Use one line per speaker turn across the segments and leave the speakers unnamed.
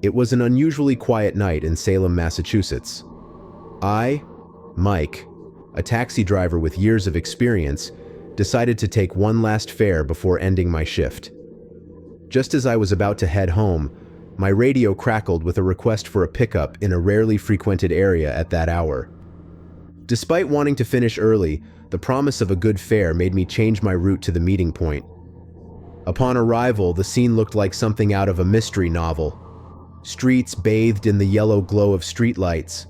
It was an unusually quiet night in Salem, Massachusetts. I, Mike, a taxi driver with years of experience, decided to take one last fare before ending my shift. Just as I was about to head home, my radio crackled with a request for a pickup in a rarely frequented area at that hour. Despite wanting to finish early, the promise of a good fare made me change my route to the meeting point. Upon arrival, the scene looked like something out of a mystery novel. Streets bathed in the yellow glow of streetlights,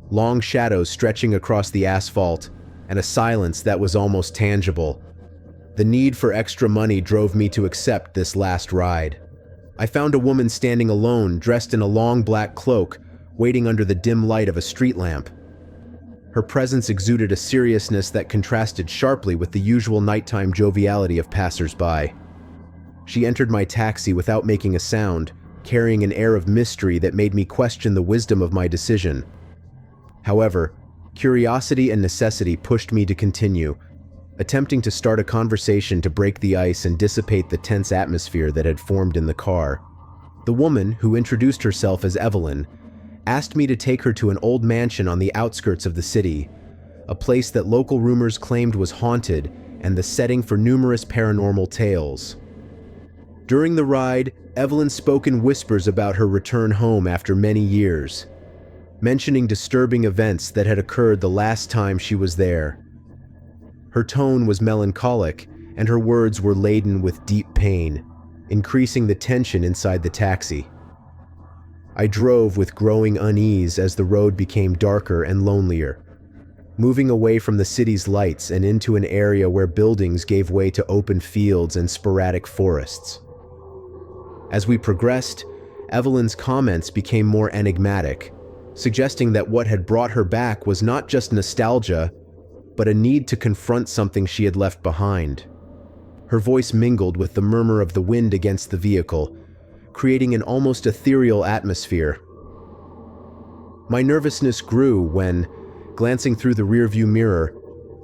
long shadows stretching across the asphalt, and a silence that was almost tangible. The need for extra money drove me to accept this last ride. I found a woman standing alone, dressed in a long black cloak, waiting under the dim light of a street lamp. Her presence exuded a seriousness that contrasted sharply with the usual nighttime joviality of passers-by. She entered my taxi without making a sound, carrying an air of mystery that made me question the wisdom of my decision. However, curiosity and necessity pushed me to continue, attempting to start a conversation to break the ice and dissipate the tense atmosphere that had formed in the car. The woman, who introduced herself as Evelyn, asked me to take her to an old mansion on the outskirts of the city, a place that local rumors claimed was haunted and the setting for numerous paranormal tales. During the ride, Evelyn spoke in whispers about her return home after many years, mentioning disturbing events that had occurred the last time she was there. Her tone was melancholic, and her words were laden with deep pain, increasing the tension inside the taxi. I drove with growing unease as the road became darker and lonelier, moving away from the city's lights and into an area where buildings gave way to open fields and sporadic forests. As we progressed, Evelyn's comments became more enigmatic, suggesting that what had brought her back was not just nostalgia, but a need to confront something she had left behind. Her voice mingled with the murmur of the wind against the vehicle, creating an almost ethereal atmosphere. My nervousness grew when, glancing through the rearview mirror,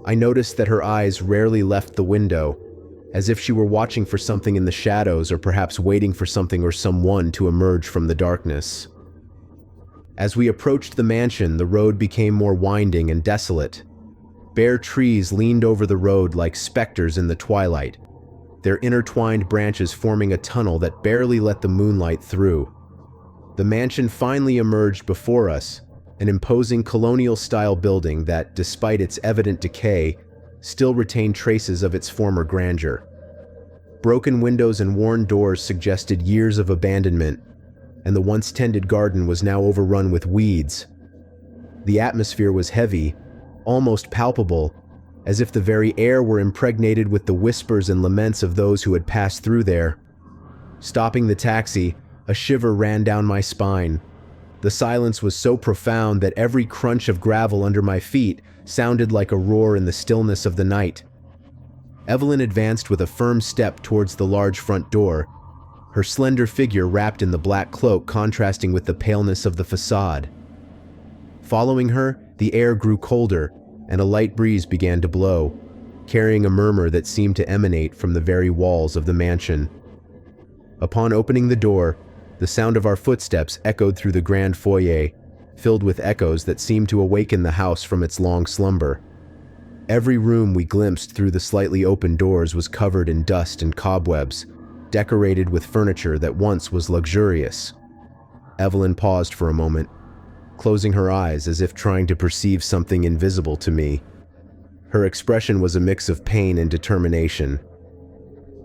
I noticed that her eyes rarely left the window, as if she were watching for something in the shadows or perhaps waiting for something or someone to emerge from the darkness. As we approached the mansion, the road became more winding and desolate. Bare trees leaned over the road like specters in the twilight, their intertwined branches forming a tunnel that barely let the moonlight through. The mansion finally emerged before us, an imposing colonial-style building that, despite its evident decay, still retained traces of its former grandeur. Broken windows and worn doors suggested years of abandonment, and the once-tended garden was now overrun with weeds. The atmosphere was heavy, almost palpable, as if the very air were impregnated with the whispers and laments of those who had passed through there. Stopping the taxi, a shiver ran down my spine. The silence was so profound that every crunch of gravel under my feet sounded like a roar in the stillness of the night. Evelyn advanced with a firm step towards the large front door, her slender figure wrapped in the black cloak contrasting with the paleness of the facade. Following her, the air grew colder, and a light breeze began to blow, carrying a murmur that seemed to emanate from the very walls of the mansion. Upon opening the door, the sound of our footsteps echoed through the grand foyer, filled with echoes that seemed to awaken the house from its long slumber. Every room we glimpsed through the slightly open doors was covered in dust and cobwebs, decorated with furniture that once was luxurious. Evelyn paused for a moment, closing her eyes as if trying to perceive something invisible to me. Her expression was a mix of pain and determination.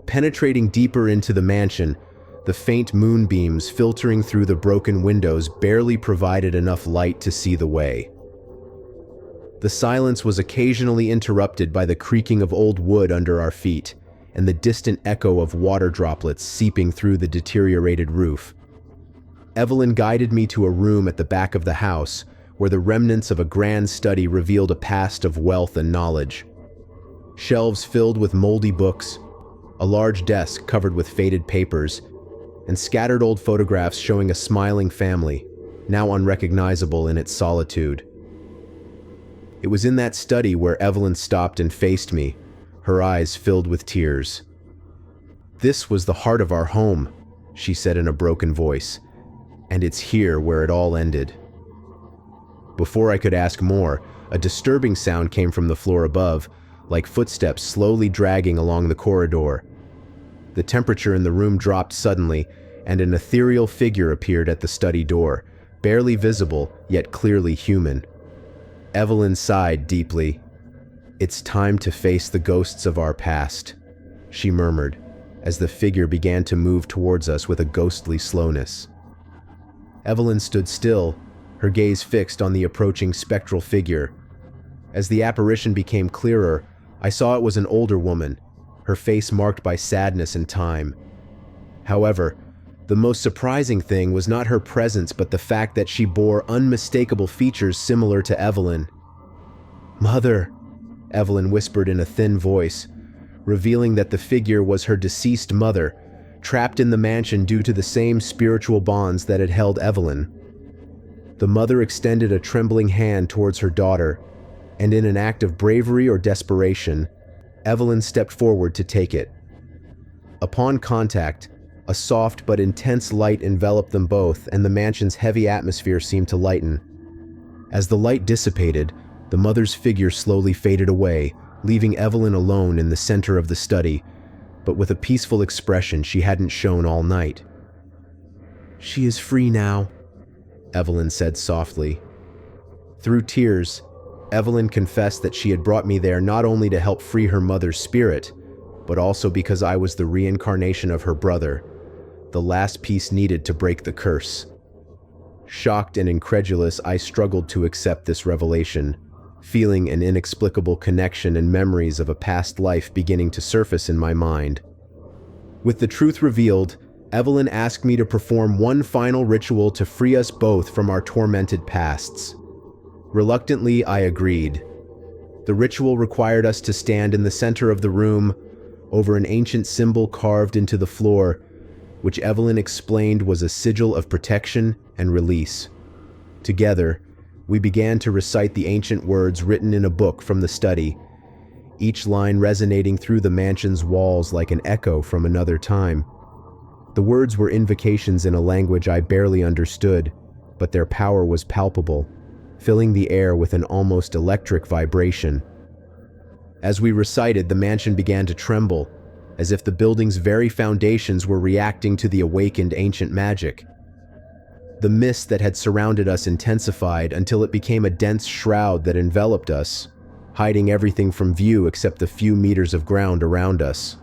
Penetrating deeper into the mansion, the faint moonbeams filtering through the broken windows barely provided enough light to see the way. The silence was occasionally interrupted by the creaking of old wood under our feet and the distant echo of water droplets seeping through the deteriorated roof. Evelyn guided me to a room at the back of the house where the remnants of a grand study revealed a past of wealth and knowledge. Shelves filled with moldy books, a large desk covered with faded papers, and scattered old photographs showing a smiling family, now unrecognizable in its solitude. It was in that study where Evelyn stopped and faced me, her eyes filled with tears. "This was the heart of our home," she said in a broken voice, And it's here where it all ended. Before I could ask more, a disturbing sound came from the floor above, like footsteps slowly dragging along the corridor. The temperature in the room dropped suddenly, and an ethereal figure appeared at the study door, barely visible, yet clearly human. Evelyn sighed deeply. "It's time to face the ghosts of our past," she murmured, as the figure began to move towards us with a ghostly slowness. Evelyn stood still, her gaze fixed on the approaching spectral figure. As the apparition became clearer, I saw it was an older woman, her face marked by sadness and time. However, the most surprising thing was not her presence but the fact that she bore unmistakable features similar to Evelyn. "Mother," Evelyn whispered in a thin voice, revealing that the figure was her deceased mother, trapped in the mansion due to the same spiritual bonds that had held Evelyn. The mother extended a trembling hand towards her daughter, and in an act of bravery or desperation, Evelyn stepped forward to take it. Upon contact, a soft but intense light enveloped them both, and the mansion's heavy atmosphere seemed to lighten. As the light dissipated, the mother's figure slowly faded away, leaving Evelyn alone in the center of the study, but with a peaceful expression she hadn't shown all night. "She is free now," Evelyn said softly. Through tears, Evelyn confessed that she had brought me there not only to help free her mother's spirit, but also because I was the reincarnation of her brother, the last piece needed to break the curse. Shocked and incredulous, I struggled to accept this revelation, feeling an inexplicable connection and memories of a past life beginning to surface in my mind. With the truth revealed, Evelyn asked me to perform one final ritual to free us both from our tormented pasts. Reluctantly, I agreed. The ritual required us to stand in the center of the room, over an ancient symbol carved into the floor, which Evelyn explained was a sigil of protection and release. Together, we began to recite the ancient words written in a book from the study, each line resonating through the mansion's walls like an echo from another time. The words were invocations in a language I barely understood, but their power was palpable, filling the air with an almost electric vibration. As we recited, the mansion began to tremble, as if the building's very foundations were reacting to the awakened ancient magic. The mist that had surrounded us intensified until it became a dense shroud that enveloped us, hiding everything from view except the few meters of ground around us.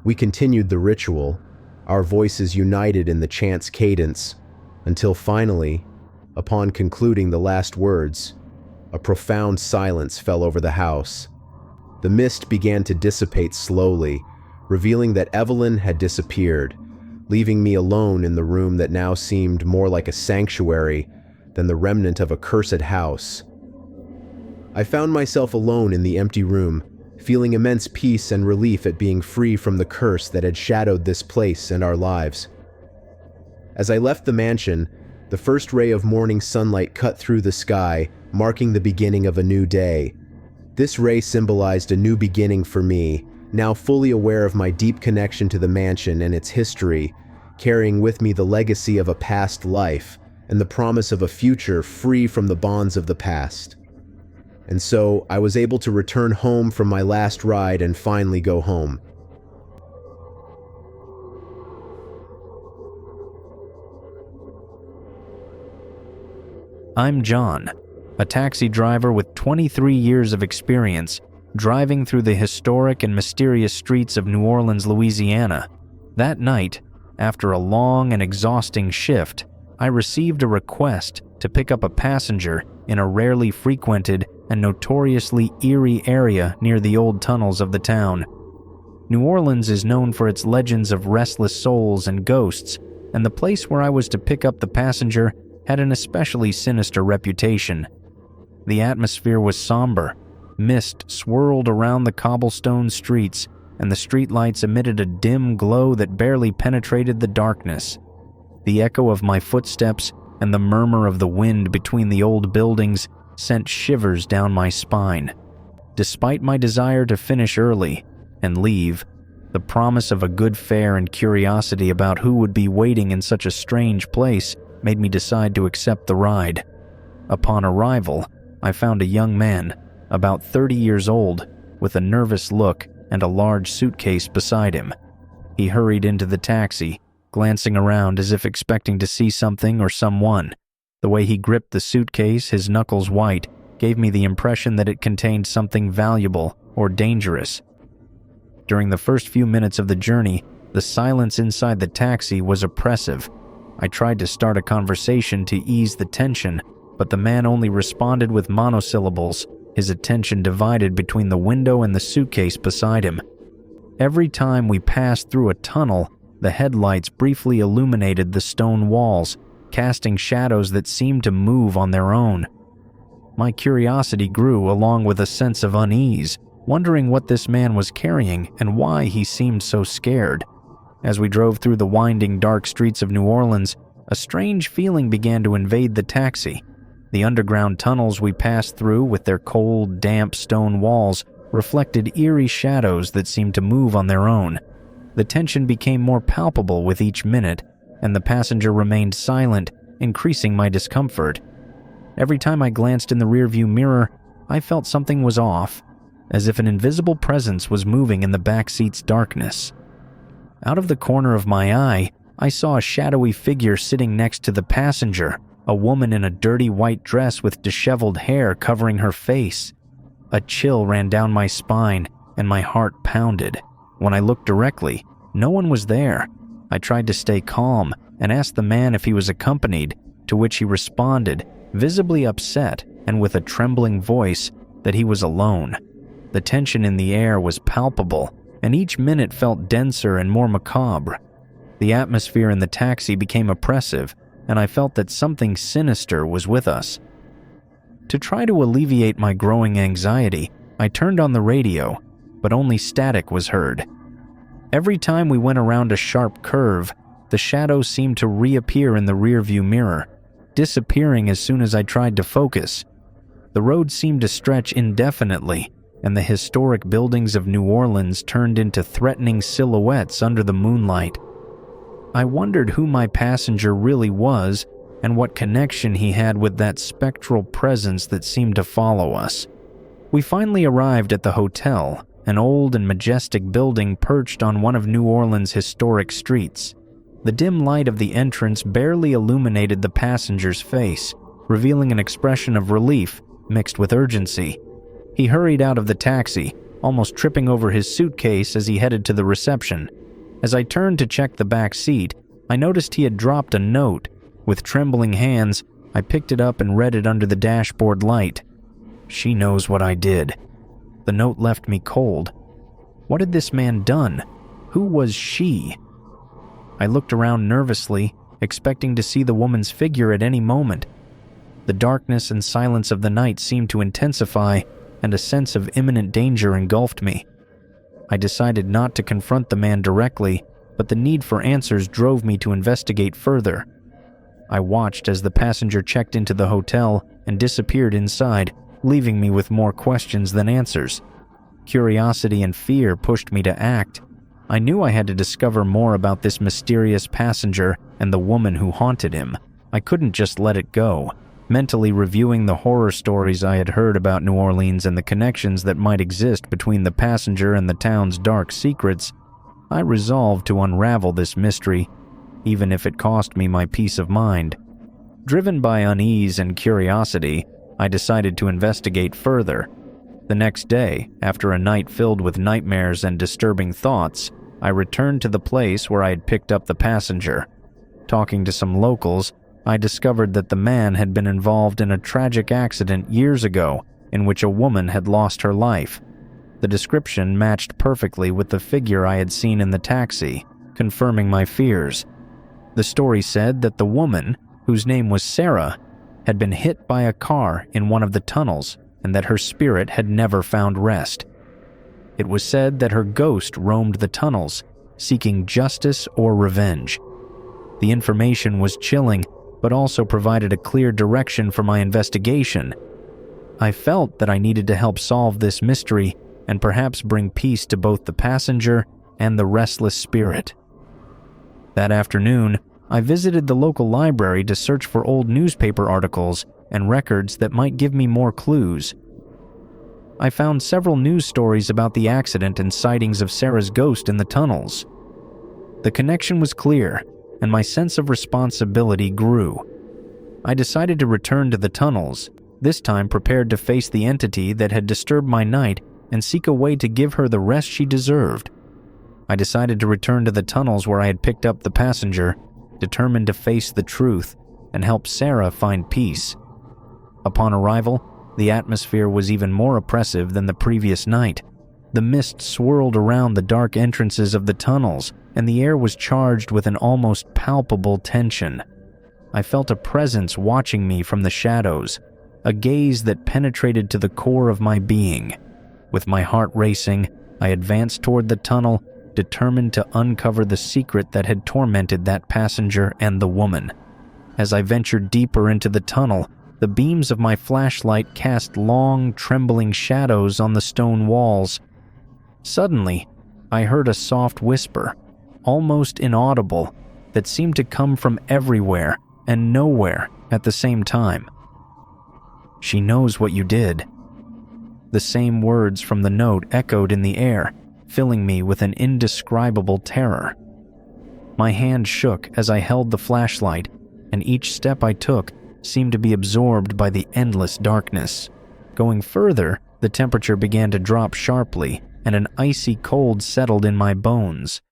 We continued the ritual, our voices united in the chant's cadence, until finally, upon concluding the last words, a profound silence fell over the house. The mist began to dissipate slowly, revealing that Evelyn had disappeared, leaving me alone in the room that now seemed more like a sanctuary than the remnant of a cursed house. I found myself alone in the empty room, feeling immense peace and relief at being free from the curse that had shadowed this place and our lives. As I left the mansion, the first ray of morning sunlight cut through the sky, marking the beginning of a new day. This ray symbolized a new beginning for me, now fully aware of my deep connection to the mansion and its history, carrying with me the legacy of a past life and the promise of a future free from the bonds of the past. And so I was able to return home from my last ride and finally go home.
I'm John, a taxi driver with 23 years of experience driving through the historic and mysterious streets of New Orleans, Louisiana. That night, after a long and exhausting shift, I received a request to pick up a passenger in a rarely frequented and notoriously eerie area near the old tunnels of the town. New Orleans is known for its legends of restless souls and ghosts, and the place where I was to pick up the passenger had an especially sinister reputation. The atmosphere was somber. Mist swirled around the cobblestone streets, and the streetlights emitted a dim glow that barely penetrated the darkness. The echo of my footsteps and the murmur of the wind between the old buildings sent shivers down my spine. Despite my desire to finish early and leave, The promise of a good fare and curiosity about who would be waiting in such a strange place made me decide to accept the ride. Upon arrival, I found a young man, about 30 years old, with a nervous look and a large suitcase beside him. He hurried into the taxi, glancing around as if expecting to see something or someone. The way he gripped the suitcase, his knuckles white, gave me the impression that it contained something valuable or dangerous. During the first few minutes of the journey, the silence inside the taxi was oppressive. I tried to start a conversation to ease the tension, but the man only responded with monosyllables, his attention divided between the window and the suitcase beside him. Every time we passed through a tunnel, the headlights briefly illuminated the stone walls, casting shadows that seemed to move on their own. My curiosity grew along with a sense of unease, wondering what this man was carrying and why he seemed so scared. As we drove through the winding, dark streets of New Orleans, a strange feeling began to invade the taxi. The underground tunnels we passed through, with their cold, damp stone walls, reflected eerie shadows that seemed to move on their own. The tension became more palpable with each minute, and the passenger remained silent, increasing my discomfort. Every time I glanced in the rearview mirror, I felt something was off, as if an invisible presence was moving in the back seat's darkness. Out of the corner of my eye, I saw a shadowy figure sitting next to the passenger, a woman in a dirty white dress with disheveled hair covering her face. A chill ran down my spine, and my heart pounded. When I looked directly, no one was there. I tried to stay calm and asked the man if he was accompanied, to which he responded, visibly upset and with a trembling voice, that he was alone. The tension in the air was palpable, and each minute felt denser and more macabre. The atmosphere in the taxi became oppressive, and I felt that something sinister was with us. To try to alleviate my growing anxiety, I turned on the radio, but only static was heard. Every time we went around a sharp curve, the shadow seemed to reappear in the rearview mirror, disappearing as soon as I tried to focus. The road seemed to stretch indefinitely, and the historic buildings of New Orleans turned into threatening silhouettes under the moonlight. I wondered who my passenger really was and what connection he had with that spectral presence that seemed to follow us. We finally arrived at the hotel, an old and majestic building perched on one of New Orleans' historic streets. The dim light of the entrance barely illuminated the passenger's face, revealing an expression of relief mixed with urgency. He hurried out of the taxi, almost tripping over his suitcase as he headed to the reception. As I turned to check the back seat, I noticed he had dropped a note. With trembling hands, I picked it up and read it under the dashboard light. "She knows what I did." The note left me cold. What had this man done? Who was she? I looked around nervously, expecting to see the woman's figure at any moment. The darkness and silence of the night seemed to intensify, and a sense of imminent danger engulfed me. I decided not to confront the man directly, but the need for answers drove me to investigate further. I watched as the passenger checked into the hotel and disappeared inside, leaving me with more questions than answers. Curiosity and fear pushed me to act. I knew I had to discover more about this mysterious passenger and the woman who haunted him. I couldn't just let it go. Mentally reviewing the horror stories I had heard about New Orleans and the connections that might exist between the passenger and the town's dark secrets, I resolved to unravel this mystery, even if it cost me my peace of mind. Driven by unease and curiosity, I decided to investigate further. The next day, after a night filled with nightmares and disturbing thoughts, I returned to the place where I had picked up the passenger. Talking to some locals, I discovered that the man had been involved in a tragic accident years ago in which a woman had lost her life. The description matched perfectly with the figure I had seen in the taxi, confirming my fears. The story said that the woman, whose name was Sarah, had been hit by a car in one of the tunnels and that her spirit had never found rest. It was said that her ghost roamed the tunnels, seeking justice or revenge. The information was chilling, but also provided a clear direction for my investigation. I felt that I needed to help solve this mystery and perhaps bring peace to both the passenger and the restless spirit. That afternoon, I visited the local library to search for old newspaper articles and records that might give me more clues. I found several news stories about the accident and sightings of Sarah's ghost in the tunnels. The connection was clear, and my sense of responsibility grew. I decided to return to the tunnels, this time prepared to face the entity that had disturbed my night and seek a way to give her the rest she deserved. I decided to return to the tunnels where I had picked up the passenger, determined to face the truth and help Sarah find peace. Upon arrival, the atmosphere was even more oppressive than the previous night. The mist swirled around the dark entrances of the tunnels, and the air was charged with an almost palpable tension. I felt a presence watching me from the shadows, a gaze that penetrated to the core of my being. With my heart racing, I advanced toward the tunnel, determined to uncover the secret that had tormented that passenger and the woman. As I ventured deeper into the tunnel, the beams of my flashlight cast long, trembling shadows on the stone walls. Suddenly, I heard a soft whisper, almost inaudible, that seemed to come from everywhere and nowhere at the same time. "She knows what you did." The same words from the note echoed in the air, filling me with an indescribable terror. My hand shook as I held the flashlight, and each step I took seemed to be absorbed by the endless darkness. Going further, the temperature began to drop sharply, and an icy cold settled in my bones.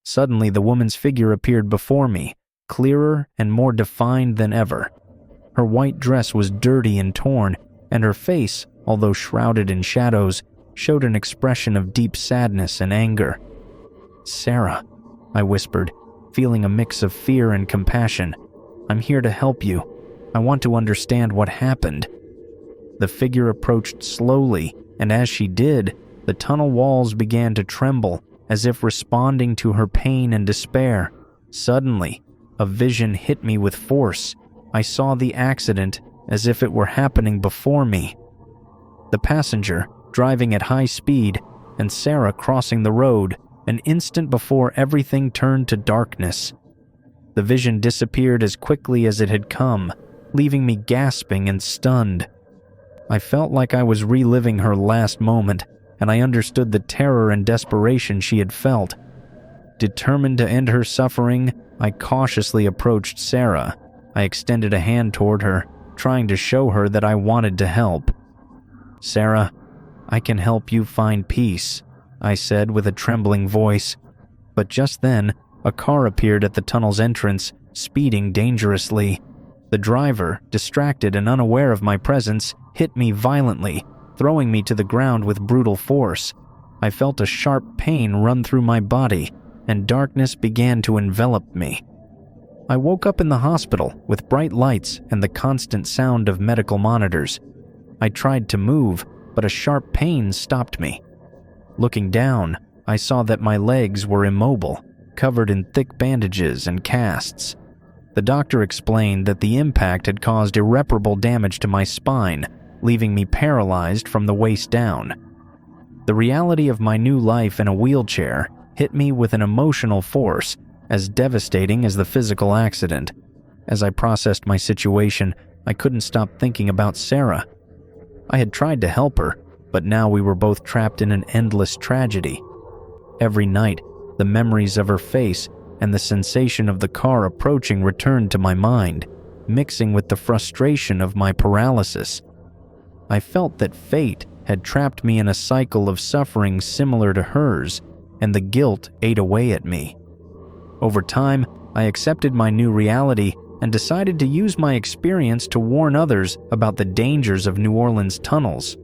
Suddenly, the woman's figure appeared before me, clearer and more defined than ever. Her white dress was dirty and torn, and her face, although shrouded in shadows, showed an expression of deep sadness and anger. "Sarah," I whispered, feeling a mix of fear and compassion. "I'm here to help you. I want to understand what happened." The figure approached slowly, and as she did, the tunnel walls began to tremble, as if responding to her pain and despair. Suddenly, a vision hit me with force. I saw the accident as if it were happening before me. The passenger, driving at high speed, and Sarah crossing the road, an instant before everything turned to darkness. The vision disappeared as quickly as it had come, leaving me gasping and stunned. I felt like I was reliving her last moment, and I understood the terror and desperation she had felt. Determined to end her suffering, I cautiously approached Sarah. I extended a hand toward her, trying to show her that I wanted to help. "Sarah, I can help you find peace," I said with a trembling voice. But just then, a car appeared at the tunnel's entrance, speeding dangerously. The driver, distracted and unaware of my presence, hit me violently, throwing me to the ground with brutal force. I felt a sharp pain run through my body, and darkness began to envelop me. I woke up in the hospital with bright lights and the constant sound of medical monitors. I tried to move, but a sharp pain stopped me. Looking down, I saw that my legs were immobile, covered in thick bandages and casts. The doctor explained that the impact had caused irreparable damage to my spine, leaving me paralyzed from the waist down. The reality of my new life in a wheelchair hit me with an emotional force as devastating as the physical accident. As I processed my situation, I couldn't stop thinking about Sarah. I had tried to help her, but now we were both trapped in an endless tragedy. Every night, the memories of her face and the sensation of the car approaching returned to my mind, mixing with the frustration of my paralysis. I felt that fate had trapped me in a cycle of suffering similar to hers, and the guilt ate away at me. Over time, I accepted my new reality and decided to use my experience to warn others about the dangers of New Orleans tunnels.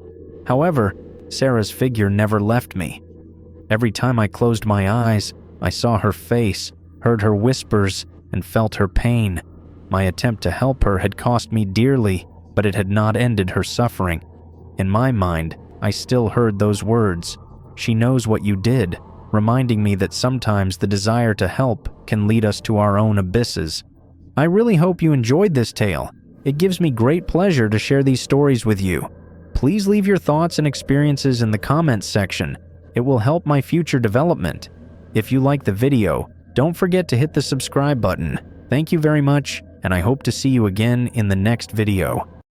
However, Sarah's figure never left me. Every time I closed my eyes, I saw her face, heard her whispers, and felt her pain. My attempt to help her had cost me dearly, but it had not ended her suffering. In my mind, I still heard those words, "She knows what you did," reminding me that sometimes the desire to help can lead us to our own abysses. I really hope you enjoyed this tale. It gives me great pleasure to share these stories with you. Please leave your thoughts and experiences in the comments section. It will help my future development. If you like the video, don't forget to hit the subscribe button. Thank you very much, and I hope to see you again in the next video.